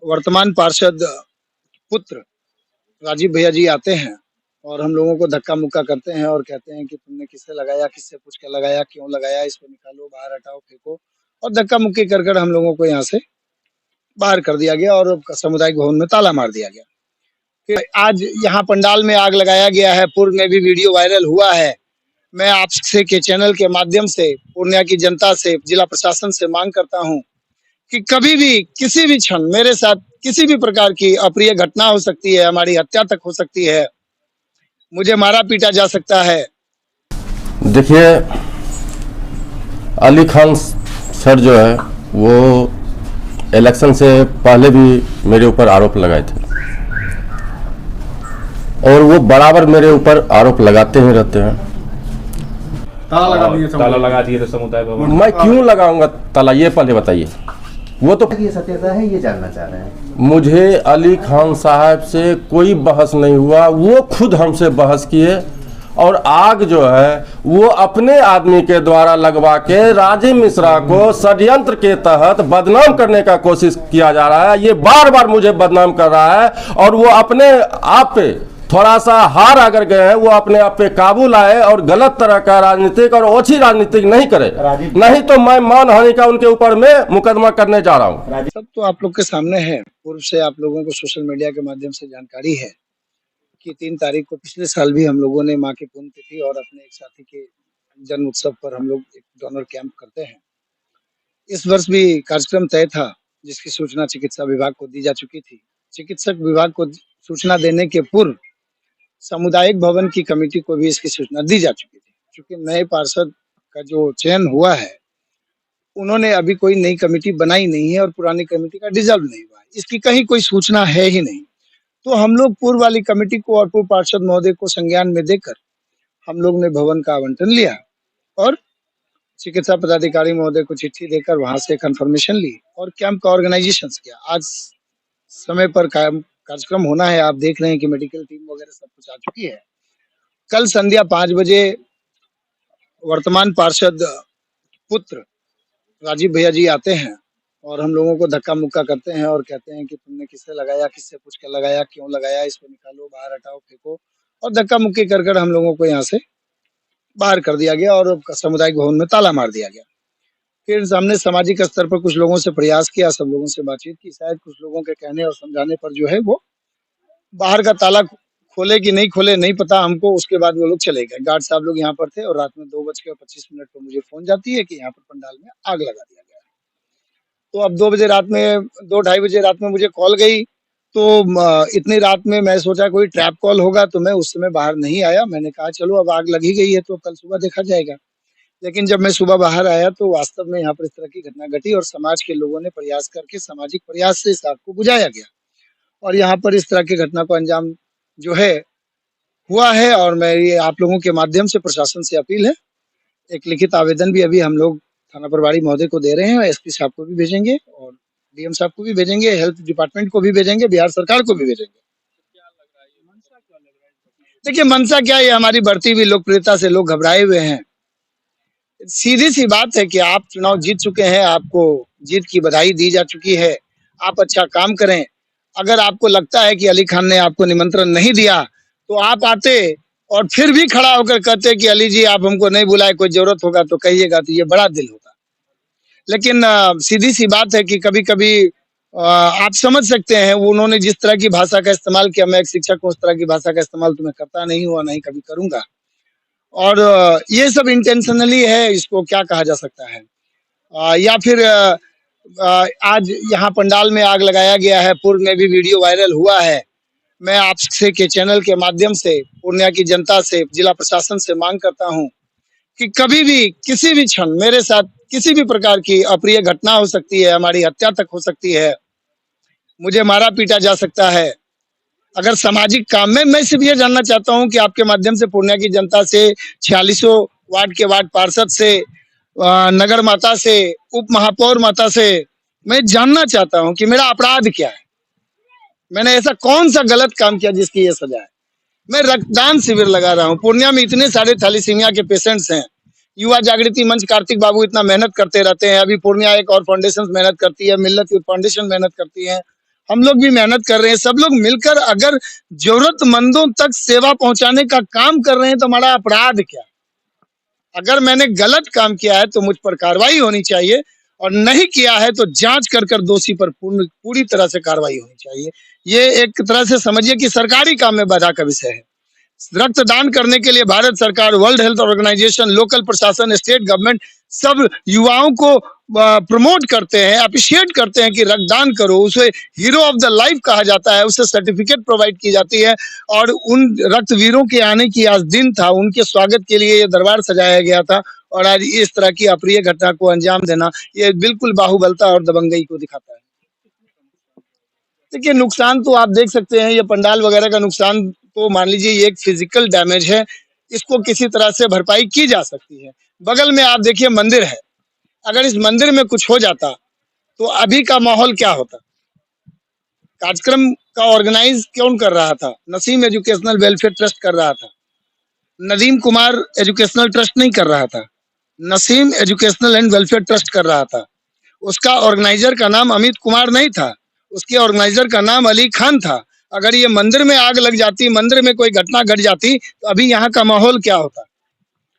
वर्तमान पार्षद पुत्र राजीव भैया जी आते हैं और हम लोगों को धक्का मुक्का करते हैं और कहते हैं कि तुमने किससे लगाया, किससे पूछ के लगाया, क्यों लगाया, इसको निकालो, बाहर हटाओ, फेंको, और धक्का मुक्की कर कर हम लोगों को यहाँ से बाहर कर दिया गया और सामुदायिक भवन में ताला मार दिया गया। फिर आज यहाँ पंडाल में आग लगाया गया है, पूर्व में भी वीडियो वायरल हुआ है। मैं आपसे के चैनल के माध्यम से पूर्णिया की जनता से, जिला प्रशासन से मांग करता हूँ कि कभी भी किसी भी क्षण मेरे साथ किसी भी प्रकार की अप्रिय घटना हो सकती है, हमारी हत्या तक हो सकती है, मुझे मारा पीटा जा सकता है। देखिए, अली खान सर जो है वो इलेक्शन से पहले भी मेरे ऊपर आरोप लगाए थे और वो बराबर मेरे ऊपर आरोप लगाते ही रहते हैं। ताला लगा दिए थे समुदाय भवन। मैं क्यों लगाऊंगा ताला, ये पहले बताइए। वो तो ये सत्यता है, ये जानना चाह रहे हैं। मुझे अली खान साहब से कोई बहस नहीं हुआ, वो खुद हमसे बहस किए और आग जो है वो अपने आदमी के द्वारा लगवा के राजीव मिश्रा को षड्यंत्र के तहत बदनाम करने का कोशिश किया जा रहा है। ये बार बार मुझे बदनाम कर रहा है और वो अपने आप पे थोड़ा सा हार अगर गए हैं, वो अपने आप पे काबू लाए और गलत तरह का राजनीतिक और ओछी राजनीतिक नहीं करे, नहीं तो मैं मान हानि का उनके ऊपर में मुकदमा करने जा रहा हूँ। सब तो आप लोग के सामने है। पूर्व से आप लोगों को सोशल मीडिया के माध्यम से जानकारी है कि 3 तारीख को पिछले साल भी हम लोगों ने माँ की पुण्यतिथि और अपने एक साथी के जन्म उत्सव पर हम लोग एक डोनर कैंप करते हैं। इस वर्ष भी कार्यक्रम तय था, जिसकी सूचना चिकित्सा विभाग को दी जा चुकी थी। चिकित्सक विभाग को सूचना देने के पूर्व सामुदायिक भवन की कमेटी को भी इसकी सूचना दी जा चुकी थी। क्योंकि नए पार्षद का जो चयन हुआ है, उन्होंने अभी कोई नई कमेटी बनाई नहीं है और पुरानी कमेटी का डिजॉल्व नहीं हुआ है, इसकी कहीं कोई सूचना है ही नहीं। तो हम लोग पूर्व वाली कमेटी को और पूर्व पार्षद महोदय को संज्ञान में देकर हम लोग ने भवन का आवंटन लिया और चिकित्सा पदाधिकारी महोदय को चिट्ठी देकर वहां से कंफर्मेशन ली और कैंप का ऑर्गेनाइजेशन किया। आज समय पर कार्यक्रम होना है, आप देख रहे हैं कि मेडिकल टीम वगैरह सब कुछ आ चुकी है। कल संध्या 5 बजे वर्तमान पार्षद पुत्र राजीव भैया जी आते हैं और हम लोगों को धक्का मुक्का करते हैं और कहते हैं कि तुमने किससे लगाया, किससे पूछ के लगाया, क्यों लगाया, इसको निकालो, बाहर हटाओ, फेंको, और धक्का मुक्की कर कर हम लोगों को यहाँ से बाहर कर दिया गया और सामुदायिक भवन में ताला मार दिया गया। फिर हमने सामाजिक स्तर पर कुछ लोगों से प्रयास किया, सब लोगों से बातचीत की, शायद कुछ लोगों के कहने और समझाने पर जो है वो बाहर का ताला खोले कि नहीं खोले नहीं पता हमको। उसके बाद वो लोग चले गए। गार्ड साहब लोग यहाँ पर थे और रात में 2:25 पर मुझे फोन जाती है कि यहाँ पर पंडाल में आग लगा दिया गया। तो अब 2 बजे रात में, 2-2:30 बजे रात में मुझे कॉल गई। तो इतनी रात में मैं सोचा कोई ट्रैप कॉल होगा, तो मैं उस समय बाहर नहीं आया। मैंने कहा चलो अब आग लगी गई है तो कल सुबह देखा जाएगा। लेकिन जब मैं सुबह बाहर आया तो वास्तव में यहाँ पर इस तरह की घटना घटी और समाज के लोगों ने प्रयास करके सामाजिक प्रयास से इस आग को बुझाया गया और यहाँ पर इस तरह की घटना को अंजाम जो है हुआ है। और मैं ये आप लोगों के माध्यम से प्रशासन से अपील है, एक लिखित आवेदन भी अभी हम लोग थाना प्रभारी महोदय को दे रहे हैं, एसपी साहब को भी भेजेंगे और डीएम साहब को भी भेजेंगे, हेल्थ डिपार्टमेंट को भी भेजेंगे, बिहार सरकार को भी भेजेंगे। देखिए मंशा क्या है, हमारी बढ़ती हुई लोकप्रियता से लोग घबराए हुए हैं। सीधी सी बात है कि आप चुनाव जीत चुके हैं, आपको जीत की बधाई दी जा चुकी है, आप अच्छा काम करें। अगर आपको लगता है कि अली खान ने आपको निमंत्रण नहीं दिया तो आप आते और फिर भी खड़ा होकर कहते कि अली जी आप हमको नहीं बुलाए, कोई जरूरत होगा तो कहिएगा, तो ये बड़ा दिल होता। लेकिन सीधी सी बात है कि कभी कभी आप समझ सकते हैं उन्होंने जिस तरह की भाषा का इस्तेमाल किया। मैं एक शिक्षक हूँ, उस तरह की भाषा का इस्तेमाल तो मैं करता नहीं हुआ, नहीं कभी करूंगा। और ये सब इंटेंशनली है, इसको क्या कहा जा सकता है। या फिर आज यहाँ पंडाल में आग लगाया गया है, पूर्व में भी वीडियो वायरल हुआ है। मैं आपसे के चैनल के माध्यम से पूर्णिया की जनता से, जिला प्रशासन से मांग करता हूँ कि कभी भी किसी भी क्षण मेरे साथ किसी भी प्रकार की अप्रिय घटना हो सकती है, हमारी हत्या तक हो सकती है, मुझे मारा पीटा जा सकता है। अगर सामाजिक काम में मैं सिर्फ ये जानना चाहता हूँ कि आपके माध्यम से पूर्णिया की जनता से, 46 वार्ड के वार्ड पार्षद से, नगर माता से, उप महापौर माता से मैं जानना चाहता हूँ कि मेरा अपराध क्या है, मैंने ऐसा कौन सा गलत काम किया जिसकी ये सजा है। मैं रक्तदान शिविर लगा रहा हूँ, पूर्णिया में इतने सारे थैलीसीमिया के पेशेंट्स हैं। युवा जागृति मंच कार्तिक बाबू इतना मेहनत करते रहते हैं, अभी पूर्णिया एक और फाउंडेशन मेहनत करती है, मिल्लत यूथ फाउंडेशन मेहनत करती है, हम लोग भी मेहनत कर रहे हैं, सब लोग मिलकर अगर जरूरतमंदों तक सेवा पहुंचाने का काम कर रहे हैं तो हमारा अपराध क्या है? अगर मैंने गलत काम किया है तो मुझ पर कार्रवाई होनी चाहिए, और नहीं किया है तो जांच कर कर दोषी पर पूरी तरह से कार्रवाई होनी चाहिए। ये एक तरह से समझिए कि सरकारी काम में बाधा का विषय है। रक्तदान करने के लिए भारत सरकार, वर्ल्ड हेल्थ ऑर्गेनाइजेशन, लोकल प्रशासन, स्टेट गवर्नमेंट सब युवाओं को प्रमोट करते हैं, अप्रिशिएट करते हैं कि रक्तदान करो। उसे हीरो ऑफ द लाइफ कहा जाता है, उसे सर्टिफिकेट प्रोवाइड की जाती है, और उन रक्तवीरों के आने की आज दिन था, उनके स्वागत के लिए ये दरबार सजाया गया था, और आज इस तरह की अप्रिय घटना को अंजाम देना ये बिल्कुल बाहुबलता और दबंगई को दिखाता है। देखिए, नुकसान तो आप देख सकते हैं, ये पंडाल वगैरह का नुकसान तो मान लीजिए ये एक फिजिकल डैमेज है, इसको किसी तरह से भरपाई की जा सकती है। बगल में आप देखिए मंदिर है, अगर इस मंदिर में कुछ हो जाता तो अभी का माहौल क्या होता? कार्यक्रम का ऑर्गेनाइज कौन कर रहा था? नसीम एजुकेशनल वेलफेयर ट्रस्ट कर रहा था, नदीम कुमार एजुकेशनल ट्रस्ट नहीं कर रहा था, Naseem educational and welfare trust कर रहा था। उसका ऑर्गेनाइजर का नाम अमित कुमार नहीं था, उसके ऑर्गेनाइजर का नाम अली खान था। अगर ये मंदिर में आग लग जाती, मंदिर में कोई घटना घट जाती तो अभी यहाँ का माहौल क्या होता?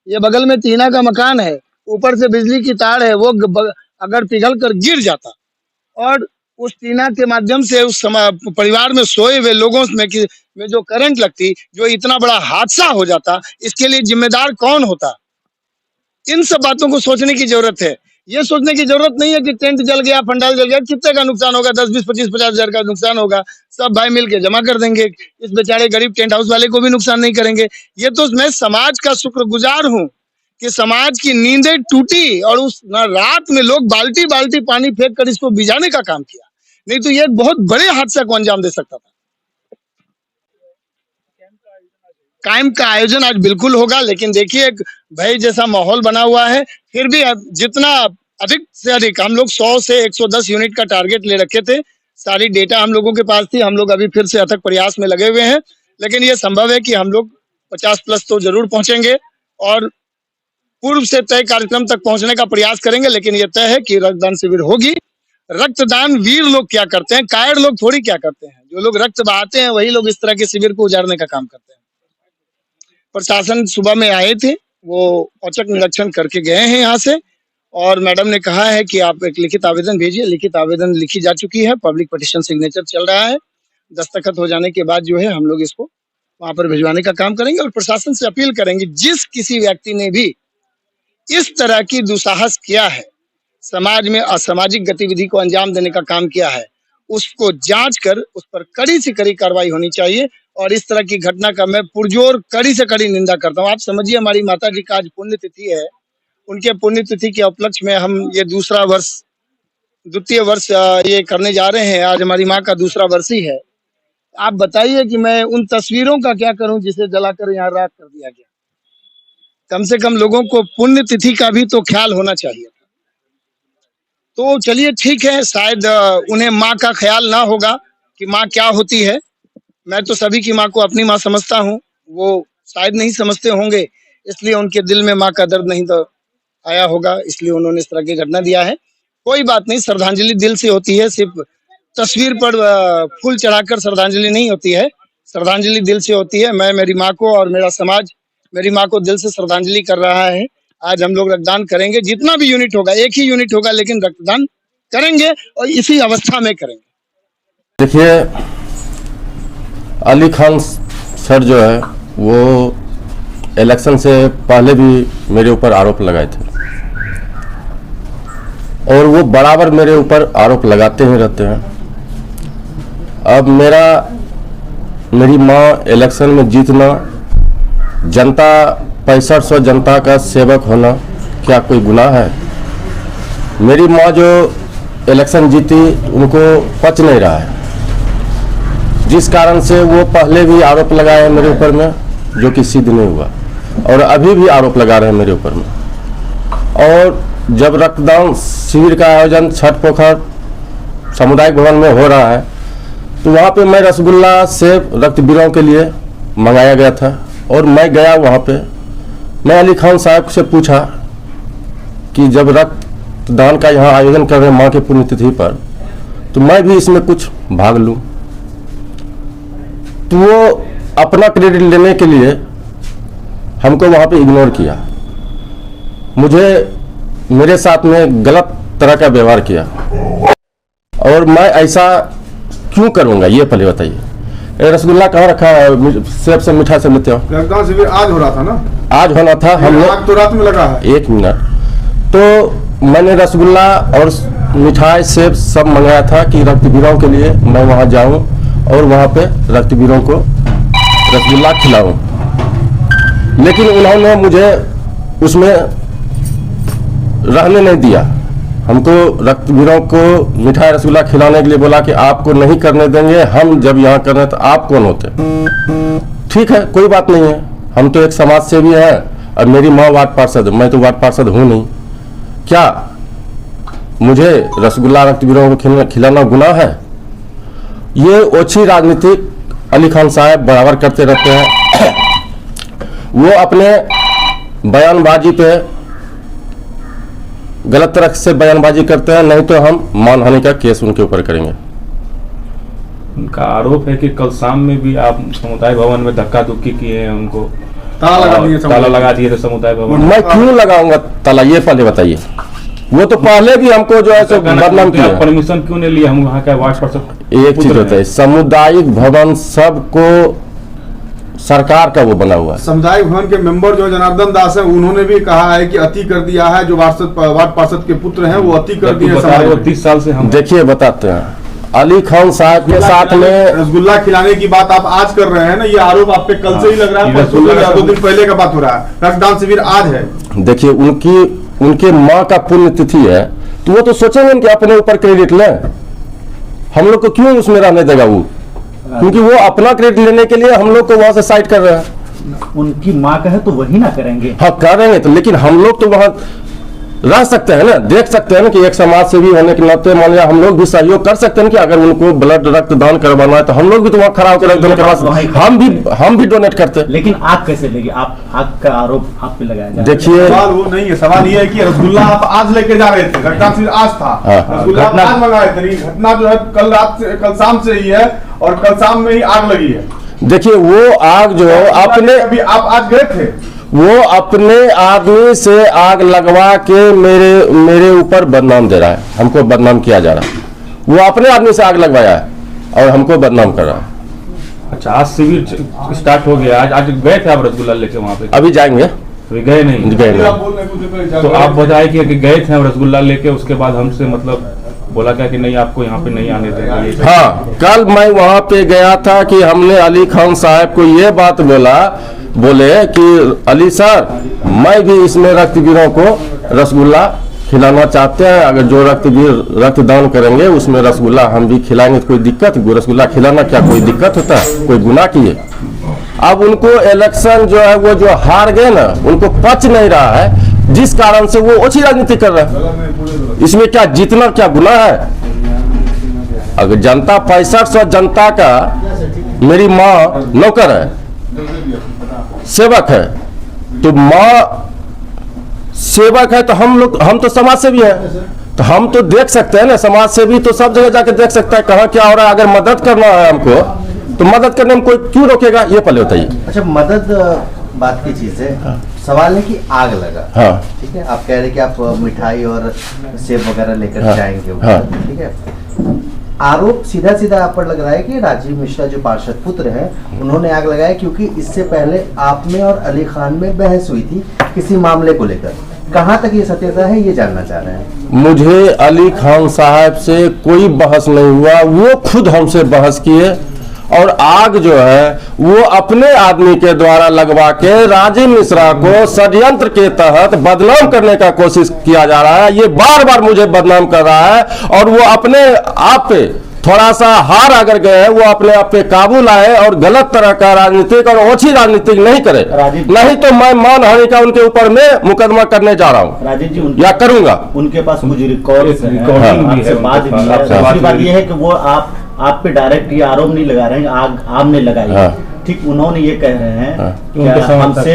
ये बगल में टीना का मकान है, ऊपर से बिजली की तार है, वो अगर पिघल कर गिर जाता और उस टीना के माध्यम से उस परिवार में सोए हुए लोगों में जो करंट लगती, जो इतना बड़ा हादसा हो जाता, इसके लिए जिम्मेदार कौन होता? इन सब बातों को सोचने की जरूरत है। ये सोचने की जरूरत नहीं है कि टेंट जल गया, पंडाल जल गया, कितने का नुकसान होगा, 10, 20, 25, 50 हजार का नुकसान होगा, सब भाई मिलके जमा कर देंगे, इस बेचारे गरीब टेंट हाउस वाले को भी नुकसान नहीं करेंगे। ये तो मैं समाज का शुक्रगुजार हूँ कि समाज की नींदें टूटी और उस रात में लोग बाल्टी बाल्टी पानी फेंक कर इसको बिजाने का काम किया, नहीं तो ये एक बहुत बड़े हादसा को अंजाम दे सकता था। कैंप का आयोजन आज बिल्कुल होगा, लेकिन देखिए भय जैसा माहौल बना हुआ है, फिर भी जितना अधिक से अधिक हम लोग 100 से 110 यूनिट का टारगेट ले रखे थे, सारी डेटा हम लोगों के पास थी, हम लोग अभी फिर से अथक प्रयास में लगे हुए हैं, लेकिन ये संभव है कि हम लोग 50+ तो जरूर पहुंचेंगे और पूर्व से तय कार्यक्रम तक पहुंचने का प्रयास करेंगे। लेकिन ये तय है कि रक्तदान शिविर होगी। रक्तदान वीर लोग क्या करते हैं, कायर लोग थोड़ी क्या करते हैं। जो लोग रक्त बहाते हैं वही लोग इस तरह के शिविर को उजाड़ने का काम करते हैं। प्रशासन सुबह में आए थे, वो औचक निरीक्षण करके गए हैं यहाँ से, और मैडम ने कहा है कि आप एक लिखित आवेदन भेजिए। लिखित आवेदन लिखी जा चुकी है, पब्लिक पिटीशन सिग्नेचर चल रहा है, दस्तखत हो जाने के बाद जो है हम लोग इसको वहां पर भिजवाने का काम करेंगे। और प्रशासन से अपील करेंगे, जिस किसी व्यक्ति ने भी इस तरह की दुस्साहस किया है, समाज में असामाजिक गतिविधि को अंजाम देने का काम किया है, उसको जांच कर उस पर कड़ी से कड़ी कार्रवाई होनी चाहिए। और इस तरह की घटना का मैं पुरजोर कड़ी से कड़ी निंदा करता हूँ। आप समझिए, हमारी माता जी का आज पुण्यतिथि है, उनके पुण्यतिथि के उपलक्ष्य में हम ये द्वितीय वर्ष ये करने जा रहे हैं। आज हमारी माँ का दूसरा वर्ष ही है। आप बताइए कि मैं उन तस्वीरों का क्या करूं जिसे जलाकर यहाँ राख कर दिया गया। कम से कम लोगों को पुण्यतिथि का भी तो ख्याल होना चाहिए। तो चलिए ठीक है, शायद उन्हें माँ का ख्याल ना होगा कि माँ क्या होती है। मैं तो सभी की माँ को अपनी माँ समझता हूँ, वो शायद नहीं समझते होंगे, इसलिए उनके दिल में माँ का दर्द नहीं तो आया होगा, इसलिए उन्होंने इस तरह की घटना दिया है। कोई बात नहीं, श्रद्धांजलि दिल से होती है, सिर्फ तस्वीर पर फूल चढ़ाकर श्रद्धांजलि नहीं होती है, श्रद्धांजलि दिल से होती है। मैं मेरी माँ को और मेरा समाज मेरी माँ को दिल से श्रद्धांजलि कर रहा है। आज हम लोग रक्तदान करेंगे, जितना भी यूनिट होगा, एक ही यूनिट होगा, लेकिन रक्तदान करेंगे और इसी अवस्था में करेंगे। देखिए, अली खान सर जो है वो इलेक्शन से पहले भी मेरे ऊपर आरोप लगाए थे और वो बराबर मेरे ऊपर आरोप लगाते ही रहते हैं। अब मेरी माँ इलेक्शन में जीतना, जनता 6500 जनता का सेवक होना क्या कोई गुनाह है? मेरी माँ जो इलेक्शन जीती उनको पच नहीं रहा है, जिस कारण से वो पहले भी आरोप लगाए हैं मेरे ऊपर में, जो कि सिद्ध नहीं हुआ, और अभी भी आरोप लगा रहे हैं मेरे ऊपर में। और जब रक्तदान शिविर का आयोजन छठ पोखर सामुदायिक भवन में हो रहा है, तो वहाँ पे मैं रसगुल्ला सेब रक्तवीरों के लिए मंगाया गया था और मैं गया वहाँ पे। मैं अली खान साहब से पूछा कि जब रक्तदान का यहाँ आयोजन कर रहे हैं माँ की पुण्यतिथि पर, तो मैं भी इसमें कुछ भाग लूं। तो वो अपना क्रेडिट लेने के लिए हमको वहां पे इग्नोर किया, मुझे मेरे साथ में गलत तरह का व्यवहार किया। और मैं ऐसा क्यों करूंगा ये पहले बताइए। रसगुल्ला कहाँ रखा है? सेब से मीठा से लेते हो। रक्तदान शिविर आज हो रहा था ना? आज होना था। हमने आग तो रात में लगा है। 1 मिनट, तो मैंने रसगुल्ला और मिठाई सेब सब मंगाया था कि रक्तवीरों के लिए मैं वहां जाऊं और वहां पे रक्तवीरों को रसगुल्ला खिलाऊं। लेकिन उन्होंने मुझे उसमें रहने नहीं दिया। हमको रक्तवीरों को मिठाई रसगुल्ला खिलाने के लिए बोला कि आपको नहीं करने देंगे, हम जब यहाँ कर रहे हैं तो आप कौन होते? ठीक है, कोई बात नहीं है, हम तो एक समाज सेवी हैं और मेरी माँ वार्ड पार्षद, मैं तो वार्ड पार्षद हूँ नहीं। क्या मुझे रसगुल्ला रक्तवीरों को खिलाना गुनाह है? ये ओछी राजनीतिक अली खान साहब बराबर करते रहते हैं। वो अपने बयानबाजी पे गलत तरह से बयानबाजी करते हैं, नहीं तो हम मानहानि का केस उनके ऊपर करेंगे। उनका आरोप है कि कल शाम में भी आप समुदाय भवन में धक्का धुक्की किए हैं, उनको ताला लगा दिए थे समुदाय भवन। मैं क्यों लगाऊंगा ताला, ये पहले बताइए। वो तो पहले भी हमको जो है बदनाम किया। परमिशन क्यों नहीं लिया? हम वहाँ का वार्ड पार्षद। एक चीज होता है, सामुदायिक भवन सबको सरकार का वो बना हुआ है। सामुदायिक भवन के मेंबर जो जनार्दन दास है, उन्होंने भी कहा है कि अति कर दिया है। जो वार्ड पार्षद के पुत्र हैं वो अति कर दिए हैं। 30 साल से हम देखिए बताते हैं, अली खान साहब के साथ में रसगुल्ला खिलाने की बात आप आज कर रहे हैं ना, ये आरोप आप पे कल से ही लग रहा है। 2 दिन पहले का बात हो रहा है। रक्तदान शिविर आज है। देखिए उनके माँ का पुण्य तिथि है, तो वो तो सोचेंगे कि अपने ऊपर क्रेडिट लें। हम लोग को क्यों उसमें रहने देगा वो? क्योंकि वो अपना क्रेडिट लेने के लिए हम लोग को वहां से साइड कर रहे हैं। उनकी माँ का है तो वही ना करेंगे। हाँ करेंगे तो, लेकिन हम लोग तो वहां रह सकते हैं ना, देख सकते हैं ना कि एक समाज सेवी होने के नाते मान लिया हम लोग भी सहयोग कर सकते हैं कि अगर उनको ब्लड रक्तदान करवाना है तो हम लोग भी तो वहाँ खड़ा होकर रक्तदान करवा सकते, हम भी डोनेट करते हैं। लेकिन आग कैसे लेगी? आप आग का आरोप आप पे लगाया जाए। देखिए सवाल वो नहीं है, सवाल ये है कि रसगुल्ला आप आज लेके जा रहे थे, रक्तदान शिविर आज था, रसगुल्ला आप आज मंगाए थे। घटना जो है कल शाम से ही है और कल शाम में ही आग लगी है। देखिए वो आग जो अपने अभी आप आज गए थे, वो अपने आदमी से आग लगवा के मेरे ऊपर बदनाम दे रहा है, हमको बदनाम किया जा रहा है। वो अपने आदमी से आग लगवाया है और हमको बदनाम कर रहा है। अच्छा, आज शिविर स्टार्ट हो गया। आज गए थे आप रसगुल्ला लेके वहाँ पे? अभी जाएंगे। अभी गए नहीं? तो आप बताए कि गए थे हम रसगुल्ला लेके, उसके बाद हमसे मतलब बोला क्या कि नहीं आपको यहाँ पे नहीं आने देंगे? हाँ, कल मैं वहाँ पे गया था कि हमने अली खान साहब को ये बात बोले कि अली सर, मैं भी इसमें रक्तवीरों को रसगुल्ला खिलाना चाहते हैं, अगर जो रक्तवीर रक्तदान करेंगे उसमें रसगुल्ला हम भी खिलाएंगे तो कोई दिक्कत? रसगुल्ला खिलाना क्या कोई दिक्कत होता है? कोई गुनाह किए? अब उनको इलेक्शन जो है वो जो हार गए ना, उनको पच नहीं रहा है, जिस कारण से वो ओछी राजनीति कर रहे हैं। इसमें क्या जीतना क्या गुनाह है? अगर जनता 6500 जनता का मेरी माँ नौकर है, सेवक है, तो माँ सेवक है तो हम तो समाज सेवी हैं, तो हम तो देख सकते हैं ना। समाज सेवी तो सब जगह जाके देख सकता है कहाँ क्या हो रहा है। अगर मदद करना है हमको तो मदद करने में कोई क्यों रोकेगा, ये पहले बताइए। अच्छा, मदद बात की चीज है। हाँ। सवाल है कि आग लगा। हाँ। ठीक है, आप कह रहे कि आप मिठाई और सेब वगैरह लेकर हाँ। जाएंगे। हाँ। ठीक है, आरोप सीधा सीधा आप पर लग रहा है कि राजीव मिश्रा जो पार्षद पुत्र हैं उन्होंने आग लगाया, क्योंकि इससे पहले आप में और अली खान में बहस हुई थी किसी मामले को लेकर। कहां तक ये सत्यता है ये जानना चाह रहे हैं। मुझे अली खान साहब से कोई बहस नहीं हुआ, वो खुद हमसे बहस किए और आग जो है वो अपने आदमी के द्वारा लगवा के राजीव मिश्रा को षड्यंत्र के तहत बदनाम करने का कोशिश किया जा रहा है। ये बार बार मुझे बदनाम कर रहा है और वो अपने आप पे थोड़ा सा हार अगर गए, वो अपने आप पे काबू लाए और गलत तरह का राजनीतिक और ओछी राजनीतिक नहीं करे, नहीं तो मैं मानहानि का उनके ऊपर में मुकदमा करने जा रहा हूँ राजीव जी, या करूंगा। उनके पास कुछ रिकॉर्डिंग भी है, बात भी है। दूसरी बात ये है कि वो आप पे डायरेक्ट ये आरोप नहीं लगा रहे हैं, आग आपने लगाई। ठीक, उन्होंने ये कह रहे हैं कि हमसे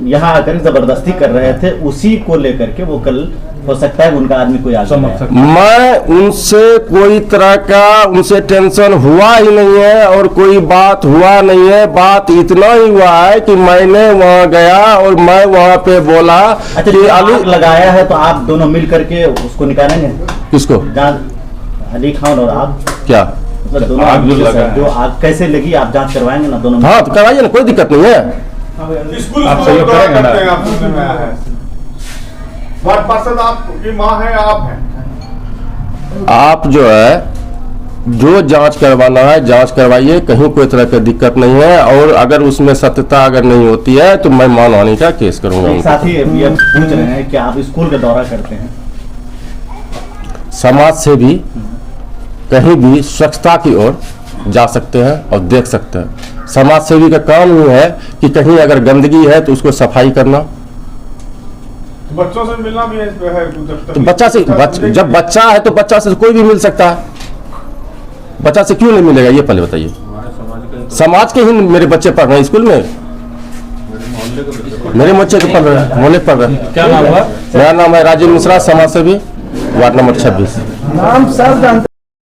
यहाँ आकर जबरदस्ती कर रहे थे, उसी को लेकर के वो कल हो सकता है उनका आदमी कोई आगे आए। मैं उनसे कोई तरह का उनसे टेंशन हुआ ही नहीं है और कोई बात हुआ नहीं है। बात इतना ही हुआ है कि मैंने वहाँ गया और मैं वहाँ पे बोला अच्छा, कि आग लगाया है तो आप दोनों मिल करके उसको निकालेंगे? किसको? अली खान और आप क्या मतलब दोनों आग जो लगा जो आग कैसे लगी आप जांच करवाएंगे ना दोनों? हाँ तो करवाइए ना, कोई दिक्कत नहीं है। स्कूल आप सहयोग करेंगे ना? करते हैं, आप सुनने में आया है। वार्ड पार्षद आपकी माँ है, आप हैं? आप जो है जो जांच करवाना है जांच करवाइए, कहीं कोई तरह की दिक्कत नहीं है। और अगर उसमें सत्यता अगर नहीं होती है तो मैं मानहानि का केस करूंगा। एक साथी ये पूछ रहे हैं कि आप स्कूल का दौरा करते हैं, समाज से भी कहीं भी स्वच्छता की ओर जा सकते हैं और देख सकते हैं। समाज सेवी का काम ही है कि कहीं अगर गंदगी है तो उसको सफाई करना। बच्चों से मिलना भी है तो बच्चा से जब बच्चा है तो बच्चा से कोई भी मिल सकता है, बच्चा से क्यों नहीं मिलेगा ये पहले बताइए। समाज के ही मेरे बच्चे पढ़ रहे हैं स्कूल में, मेरे बच्चे तो पढ़ रहे हैं, मोहल्ले पढ़ रहे हैं। क्या नाम हुआ? मेरा नाम है राजीव मिश्रा, समाज सेवी, वार्ड नंबर 26। नाम सब जानते